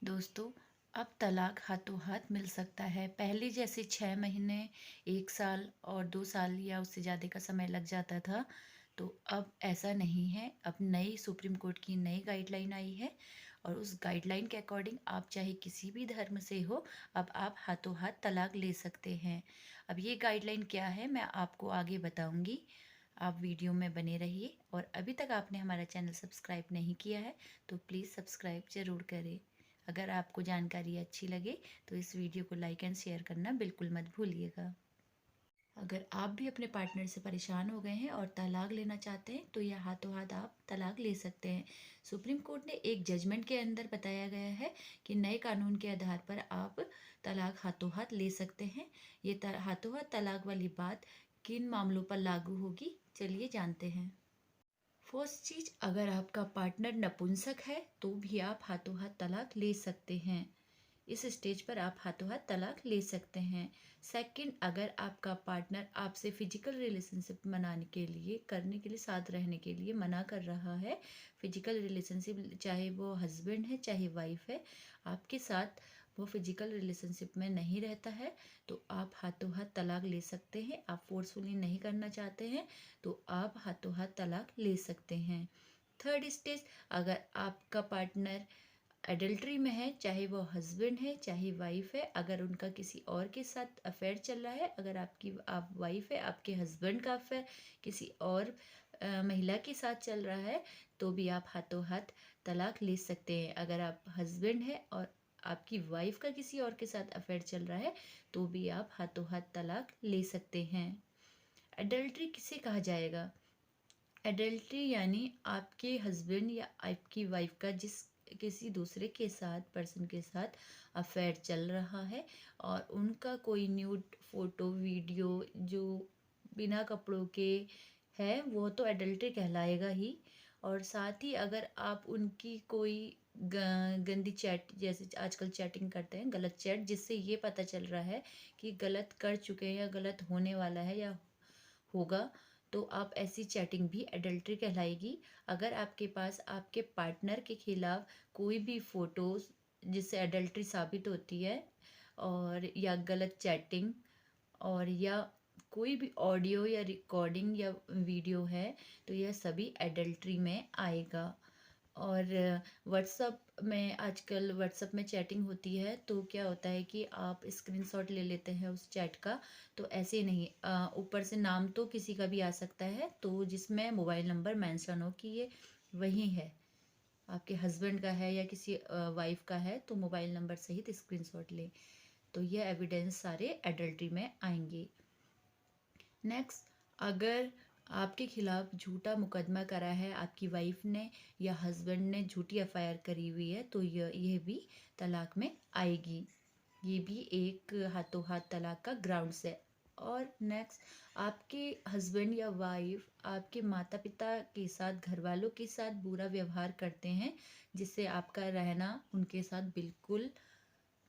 दोस्तों, अब तलाक हाथों हाथ मिल सकता है। पहले जैसे 6 महीने, 1 साल और 2 साल या उससे ज़्यादा का समय लग जाता था, तो अब ऐसा नहीं है। अब नई सुप्रीम कोर्ट की नई गाइडलाइन आई है और उस गाइडलाइन के अकॉर्डिंग आप चाहे किसी भी धर्म से हो, अब आप हाथों हाथ तलाक ले सकते हैं। अब ये गाइडलाइन क्या है, मैं आपको आगे बताऊँगी। आप वीडियो में बने रहिए और अभी तक आपने हमारा चैनल सब्सक्राइब नहीं किया है, तो प्लीज़ सब्सक्राइब ज़रूर करें। अगर आपको जानकारी अच्छी लगे तो इस वीडियो को लाइक एंड शेयर करना बिल्कुल मत भूलिएगा। अगर आप भी अपने पार्टनर से परेशान हो गए हैं और तलाक लेना चाहते हैं तो यह हाथों हाथ आप तलाक ले सकते हैं। सुप्रीम कोर्ट ने एक जजमेंट के अंदर बताया गया है कि नए कानून के आधार पर आप तलाक हाथों हाथ ले सकते हैं। ये हाथों हाथ तलाक वाली बात किन मामलों पर लागू होगी, चलिए जानते हैं। फर्स्ट चीज, अगर आपका पार्टनर नपुंसक है तो भी आप हाथों हाथ तलाक ले सकते हैं। इस स्टेज पर आप हाथों हाथ तलाक ले सकते हैं। सेकंड, अगर आपका पार्टनर आपसे फिजिकल रिलेशनशिप मनाने के लिए करने के लिए साथ रहने के लिए मना कर रहा है, फिजिकल रिलेशनशिप चाहे वो हस्बैंड है चाहे वाइफ है, आपके साथ वो फिजिकल रिलेशनशिप में नहीं रहता है, तो आप हाथों हाथ तलाक ले सकते हैं। आप फोर्सफुली नहीं करना चाहते हैं तो आप हाथों हाथ तलाक ले सकते हैं। थर्ड स्टेज, अगर आपका पार्टनर एडल्ट्री में है, चाहे वो हस्बैंड है चाहे वाइफ है, अगर उनका किसी और के साथ अफेयर चल रहा है, अगर आप वाइफ है, आपके हस्बैंड का अफेयर किसी और महिला के साथ चल रहा है, तो भी आप हाथों हाथ तलाक ले सकते हैं। अगर आप हस्बैंड है और आपकी वाइफ का किसी और के साथ अफेयर चल रहा है, तो भी आप हाथों हाथ तलाक ले सकते हैं। एडल्ट्री किसे कहा जाएगा? एडल्ट्री यानी आपके हस्बैंड या आपकी वाइफ का जिस किसी दूसरे के साथ पर्सन के साथ अफेयर चल रहा है और उनका कोई न्यूड फोटो वीडियो जो बिना कपड़ों के है, वो तो एडल्ट्री कहलाएगा ही। और साथ ही अगर आप उनकी कोई गंदी चैट, जैसे आजकल चैटिंग करते हैं गलत चैट, जिससे ये पता चल रहा है कि गलत कर चुके हैं या गलत होने वाला है या होगा, तो आप ऐसी चैटिंग भी एडल्ट्री कहलाएगी। अगर आपके पास आपके पार्टनर के खिलाफ कोई भी फोटोज जिससे एडल्ट्री साबित होती है और या गलत चैटिंग और या कोई भी ऑडियो या रिकॉर्डिंग या वीडियो है, तो यह सभी एडल्ट्री में आएगा। और व्हाट्सअप में आजकल व्हाट्सअप में चैटिंग होती है, तो क्या होता है कि आप स्क्रीनशॉट ले लेते हैं उस चैट का, तो ऐसे नहीं, ऊपर से नाम तो किसी का भी आ सकता है, तो जिसमें मोबाइल नंबर मेंशन हो कि ये वही है, आपके हस्बैंड का है या किसी वाइफ का है, तो मोबाइल नंबर सहित स्क्रीनशॉट ले, तो ये एविडेंस सारे एडल्ट्री में आएंगे। नेक्स्ट, अगर आपके खिलाफ झूठा मुकदमा करा है आपकी वाइफ ने या हस्बैंड ने, झूठी एफआईआर करी हुई है, तो यह भी तलाक में आएगी। ये भी एक हाथों हाथ तलाक का ग्राउंड्स है। और नेक्स्ट, आपके हस्बैंड या वाइफ आपके माता पिता के साथ, घर वालों के साथ बुरा व्यवहार करते हैं, जिससे आपका रहना उनके साथ बिल्कुल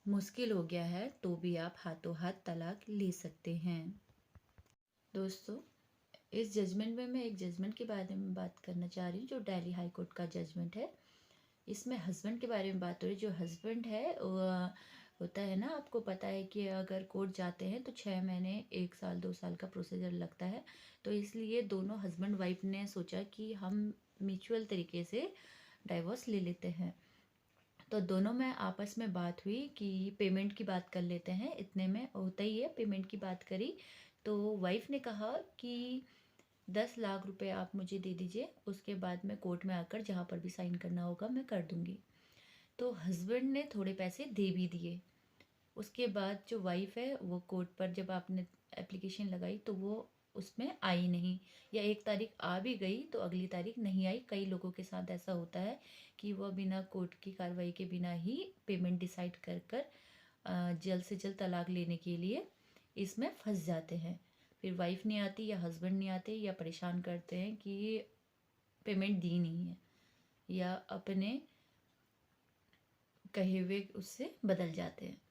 मुश्किल हो गया है, तो भी आप हाथों हाथ तलाक ले सकते हैं। दोस्तों, इस जजमेंट में मैं एक जजमेंट के बारे में बात करना चाह रही हूँ जो दिल्ली हाई कोर्ट का जजमेंट है। इसमें हस्बैंड के बारे में बात हो रही है। जो हस्बैंड है वो होता है ना, आपको पता है कि अगर कोर्ट जाते हैं तो 6 महीने, 1 साल, 2 साल का प्रोसीजर लगता है। तो इसलिए दोनों हस्बैंड वाइफ ने सोचा कि हम म्यूचुअल तरीके से डाइवोर्स ले लेते हैं। तो दोनों में आपस में बात हुई कि पेमेंट की बात कर लेते हैं, इतने में होता ही है। पेमेंट की बात करी तो वाइफ ने कहा कि 10 लाख रुपए आप मुझे दे दीजिए, उसके बाद मैं कोर्ट में आकर जहाँ पर भी साइन करना होगा मैं कर दूंगी। तो हस्बैंड ने थोड़े पैसे दे भी दिए। उसके बाद जो वाइफ है वो कोर्ट पर जब आपने एप्लीकेशन लगाई तो वो उसमें आई नहीं, या एक तारीख आ भी गई तो अगली तारीख नहीं आई। कई लोगों के साथ ऐसा होता है कि वह बिना कोर्ट की कार्रवाई के बिना ही पेमेंट डिसाइड कर कर जल्द से जल्द तलाक लेने के लिए इसमें फंस जाते हैं। फिर वाइफ नहीं आती या हस्बैंड नहीं आते या परेशान करते हैं कि पेमेंट दी नहीं है, या अपने कहे हुए उससे बदल जाते हैं।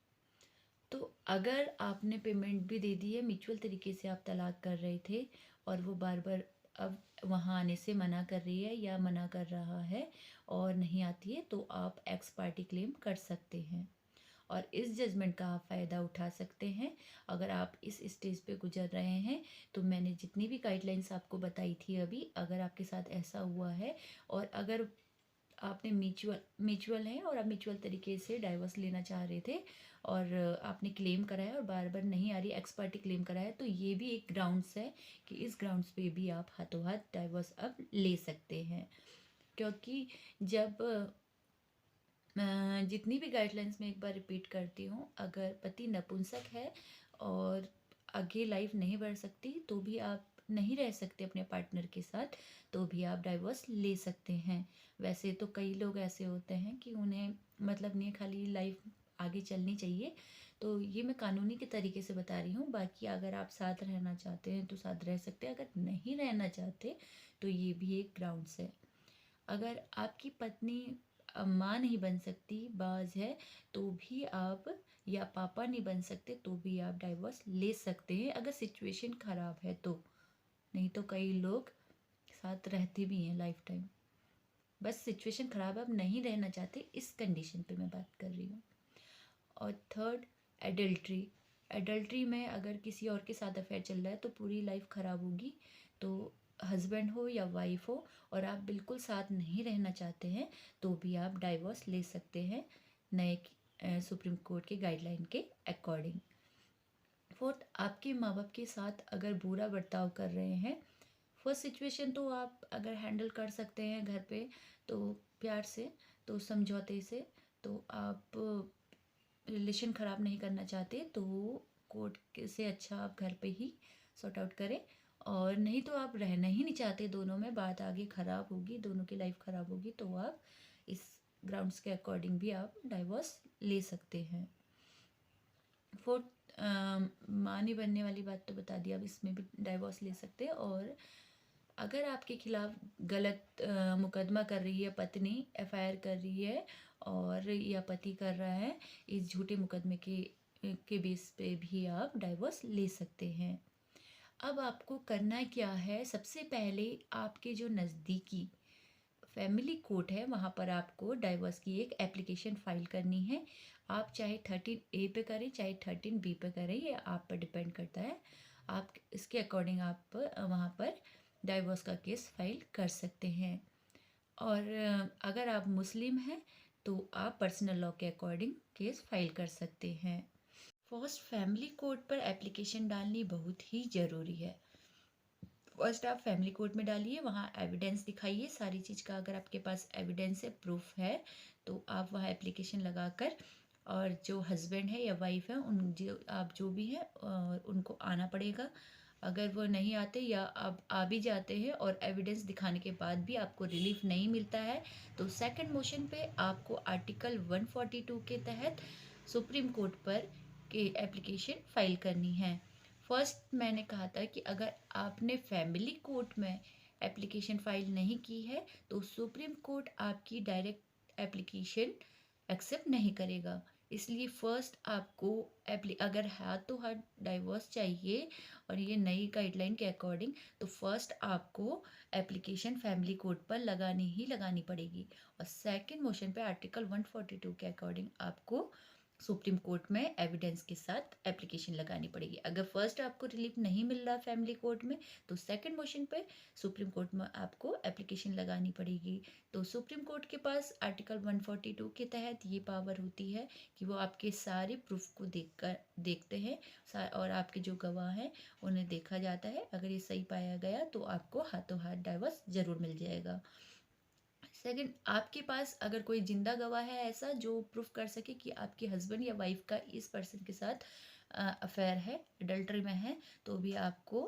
तो अगर आपने पेमेंट भी दे दी है, म्यूचुअल तरीके से आप तलाक कर रहे थे और वो बार बार अब वहाँ आने से मना कर रही है या मना कर रहा है और नहीं आती है, तो आप एक्स पार्टी क्लेम कर सकते हैं और इस जजमेंट का आप फ़ायदा उठा सकते हैं। अगर आप इस स्टेज पे गुजर रहे हैं, तो मैंने जितनी भी गाइडलाइंस आपको बताई थी अभी, अगर आपके साथ ऐसा हुआ है और अगर आपने म्यूचुअल म्यूचुअल है और आप म्यूचुअल तरीके से डाइवोर्स लेना चाह रहे थे और आपने क्लेम कराया और बार बार नहीं आ रही, एक्स पार्टी क्लेम कराया, तो ये भी एक ग्राउंड्स है कि इस ग्राउंड्स पे भी आप हाथों हाथ डाइवोर्स अब ले सकते हैं। क्योंकि जब जितनी भी गाइडलाइंस मैं एक बार रिपीट करती हूँ, अगर पति नपुंसक है और आगे लाइफ नहीं बढ़ सकती, तो भी आप नहीं रह सकते अपने पार्टनर के साथ, तो भी आप डाइवोर्स ले सकते हैं। वैसे तो कई लोग ऐसे होते हैं कि उन्हें मतलब नहीं, खाली लाइफ आगे चलनी चाहिए, तो ये मैं कानूनी के तरीके से बता रही हूँ। बाकी अगर आप साथ रहना चाहते हैं तो साथ रह सकते हैं, अगर नहीं रहना चाहते तो ये भी एक ग्राउंड्स है। अगर आपकी पत्नी माँ नहीं बन सकती, बाज है, तो भी आप, या पापा नहीं बन सकते, तो भी आप डाइवोर्स ले सकते हैं अगर सिचुएशन ख़राब है तो। नहीं तो कई लोग साथ रहते भी हैं लाइफ टाइम, बस सिचुएशन ख़राब है, अब नहीं रहना चाहते, इस कंडीशन पे मैं बात कर रही हूँ। और थर्ड, एडल्ट्री। एडल्ट्री में अगर किसी और के साथ अफेयर चल रहा है तो पूरी लाइफ ख़राब होगी। तो हस्बैंड हो या वाइफ हो और आप बिल्कुल साथ नहीं रहना चाहते हैं, तो भी आप डाइवोर्स ले सकते हैं नए सुप्रीम कोर्ट के गाइडलाइन के अकॉर्डिंग। फोर्थ, आपके माँ बाप के साथ अगर बुरा बर्ताव कर रहे हैं, फर्स्ट सिचुएशन तो आप अगर हैंडल कर सकते हैं घर पे, तो प्यार से, तो समझौते से, तो आप रिलेशन ख़राब नहीं करना चाहते, तो कोर्ट से अच्छा आप घर पे ही सॉर्ट आउट करें। और नहीं तो आप रहना ही नहीं चाहते, दोनों में बात आगे ख़राब होगी, दोनों की लाइफ ख़राब होगी, तो आप इस ग्राउंड्स के अकॉर्डिंग भी आप डाइवोर्स ले सकते हैं। फोर्थ, माँ नहीं बनने वाली बात तो बता दी, अब इसमें भी डाइवोर्स ले सकते हैं। और अगर आपके खिलाफ गलत मुकदमा कर रही है पत्नी, एफआईआर कर रही है, और या पति कर रहा है, इस झूठे मुकदमे के बेस पे भी आप डाइवोर्स ले सकते हैं। अब आपको करना क्या है, सबसे पहले आपके जो नज़दीकी फैमिली कोर्ट है, वहाँ पर आपको डाइवोर्स की एक एप्लीकेशन फाइल करनी है। आप चाहे 13A पे करें, चाहे 13B पे करें, ये आप पर डिपेंड करता है। आप इसके अकॉर्डिंग आप वहाँ पर डाइवोर्स का केस फाइल कर सकते हैं। और अगर आप मुस्लिम हैं तो आप पर्सनल लॉ के अकॉर्डिंग केस फाइल कर सकते हैं। फर्स्ट, फैमिली कोर्ट पर एप्लीकेशन डालनी बहुत ही ज़रूरी है। फर्स्ट आप फैमिली कोर्ट में डालिए, वहाँ एविडेंस दिखाइए सारी चीज़ का। अगर आपके पास एविडेंस है, प्रूफ है, तो आप वहाँ एप्लीकेशन लगाकर, और जो हस्बैंड है या वाइफ है, उन जो आप जो भी है उनको आना पड़ेगा। अगर वो नहीं आते या आप आ भी जाते हैं और एविडेंस दिखाने के बाद भी आपको रिलीफ नहीं मिलता है, तो सेकंड मोशन पे आपको आर्टिकल 142 के तहत सुप्रीम कोर्ट पर के एप्लीकेशन फाइल करनी है। फर्स्ट मैंने कहा था कि अगर आपने फैमिली कोर्ट में एप्लीकेशन फाइल नहीं की है, तो सुप्रीम कोर्ट आपकी डायरेक्ट एप्लीकेशन एक्सेप्ट नहीं करेगा। इसलिए फ़र्स्ट आपको अगर हाथ तो हाथ डाइवोर्स चाहिए और ये नई गाइडलाइन के अकॉर्डिंग, तो फर्स्ट आपको एप्लीकेशन फैमिली कोर्ट पर लगानी ही लगानी पड़ेगी। और सेकंड मोशन पे आर्टिकल 142 के अकॉर्डिंग आपको सुप्रीम कोर्ट में एविडेंस के साथ एप्लीकेशन लगानी पड़ेगी। अगर फर्स्ट आपको रिलीफ नहीं मिल रहा फैमिली कोर्ट में, तो सेकंड मोशन पे सुप्रीम कोर्ट में आपको एप्लीकेशन लगानी पड़ेगी। तो सुप्रीम कोर्ट के पास आर्टिकल 142 के तहत ये पावर होती है कि वो आपके सारे प्रूफ को देखते हैं, और आपके जो गवाह हैं उन्हें देखा जाता है। अगर ये सही पाया गया तो आपको हाथों हाथ डाइवोर्स ज़रूर मिल जाएगा। सेकंड, आपके पास अगर कोई जिंदा गवाह है ऐसा जो प्रूफ कर सके कि आपके हस्बैंड या वाइफ का इस पर्सन के साथ अफेयर है, अडल्ट्री में है, तो भी आपको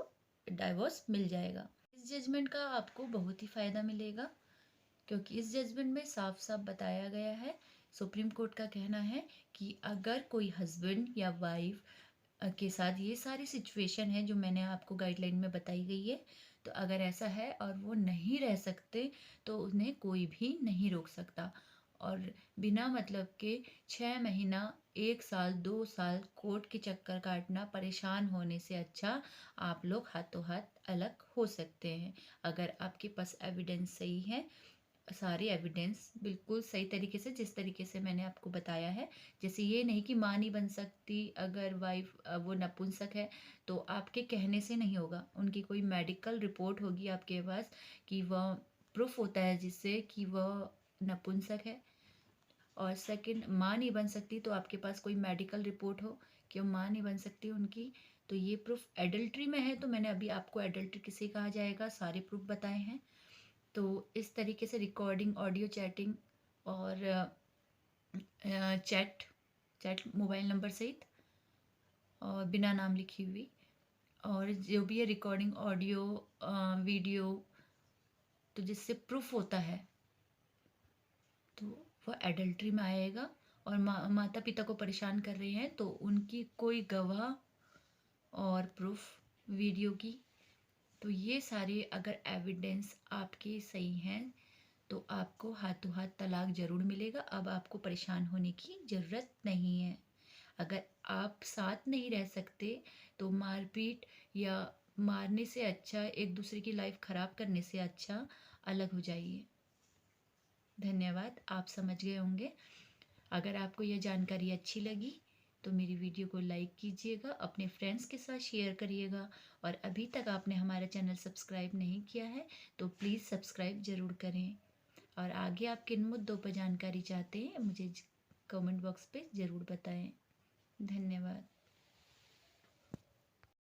डाइवोर्स मिल जाएगा। इस जजमेंट का आपको बहुत ही फ़ायदा मिलेगा, क्योंकि इस जजमेंट में साफ साफ बताया गया है, सुप्रीम कोर्ट का कहना है कि अगर कोई हस्बैंड या वाइफ के साथ ये सारी सिचुएशन है जो मैंने आपको गाइडलाइन में बताई गई है, तो अगर ऐसा है और वो नहीं रह सकते, तो उन्हें कोई भी नहीं रोक सकता। और बिना मतलब के 6 महीना, 1 साल, 2 साल कोर्ट के चक्कर काटना, परेशान होने से अच्छा आप लोग हाथों हाथ अलग हो सकते हैं। अगर आपके पास एविडेंस सही है, सारे एविडेंस बिल्कुल सही तरीके से, जिस तरीके से मैंने आपको बताया है। जैसे ये नहीं कि माँ नहीं बन सकती अगर वाइफ वो नपुंसक है, तो आपके कहने से नहीं होगा। उनकी कोई मेडिकल रिपोर्ट होगी आपके पास कि वह प्रूफ होता है जिससे कि वह नपुंसक है। और सेकंड, माँ नहीं बन सकती तो आपके पास कोई मेडिकल रिपोर्ट हो कि वो माँ नहीं बन सकती उनकी, तो ये प्रूफ एडल्ट्री में है। तो मैंने अभी आपको एडल्ट्री किसे कहा जाएगा सारे प्रूफ बताए हैं। तो इस तरीके से रिकॉर्डिंग, ऑडियो चैटिंग और चैट चैट मोबाइल नंबर सहित और बिना नाम लिखी हुई, और जो भी है रिकॉर्डिंग, ऑडियो, वीडियो, तो जिससे प्रूफ होता है तो वह एडल्ट्री में आएगा। और माता पिता को परेशान कर रहे हैं तो उनकी कोई गवाह और प्रूफ वीडियो की, तो ये सारे अगर एविडेंस आपके सही हैं तो आपको हाथों हाथ तलाक ज़रूर मिलेगा। अब आपको परेशान होने की ज़रूरत नहीं है। अगर आप साथ नहीं रह सकते तो मारपीट या मारने से अच्छा, एक दूसरे की लाइफ ख़राब करने से अच्छा अलग हो जाइए। धन्यवाद, आप समझ गए होंगे। अगर आपको यह जानकारी अच्छी लगी तो मेरी वीडियो को लाइक कीजिएगा, अपने फ्रेंड्स के साथ शेयर करिएगा, और अभी तक आपने हमारा चैनल सब्सक्राइब नहीं किया है तो प्लीज़ सब्सक्राइब ज़रूर करें। और आगे आप किन मुद्दों पर जानकारी चाहते हैं मुझे कमेंट बॉक्स पे ज़रूर बताएं। धन्यवाद।